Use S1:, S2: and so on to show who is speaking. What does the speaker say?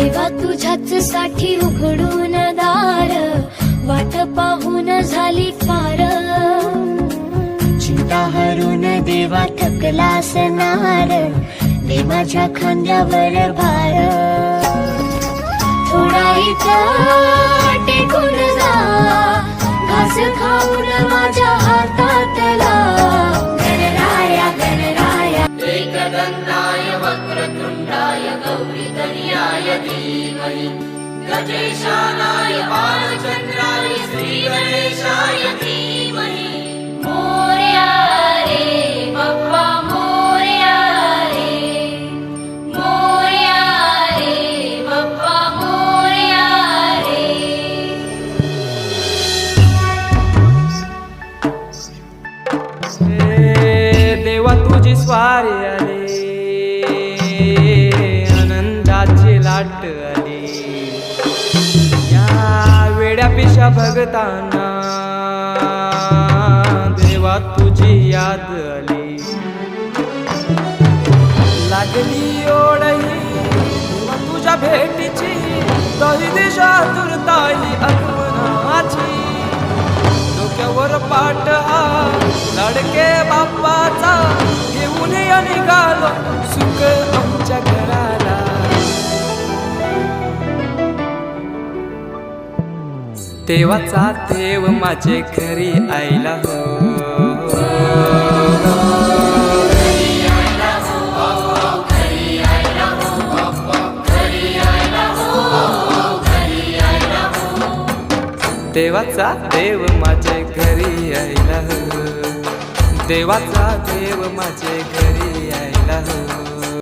S1: देवा तुझ्याच साठी उघडून दार, वाट पाहून झाली पार। चिंता हरून देवा थकला असणार, दे माझ्या खांद्यावर भार। थोडा इथं टेकून जा, घास खाऊन माझ्या हातातला। गणराया गणराया
S2: एकदन्ताय वक्रतुण्डाय गौरीतनयाय धीमहि, गजेशानाय बालचन्द्राय श्रीगणेशाय धीमहि।
S1: मोरया रे बाप्पा मोरया रे, मोरया रे बाप्पा मोरया रे।
S3: देवा तुझी स्वारी आली, आनंदाची लाट आली। या वेड्या पिशा भगतांना देवा तुझी याद आली। लागली ओढही देवा तुझ्या भेटीची, दही दिशा तुरताई आगमनाची। डोक्यावर पाट हा लाडके बाप्पाचा, घेऊन या निघालो सुख आमच्या घराला। देवाचा देव माझे घरी आयला हो, देवाचा देव माझे घरी आयला हो, देवाचा देव माझे घरी आयला हो।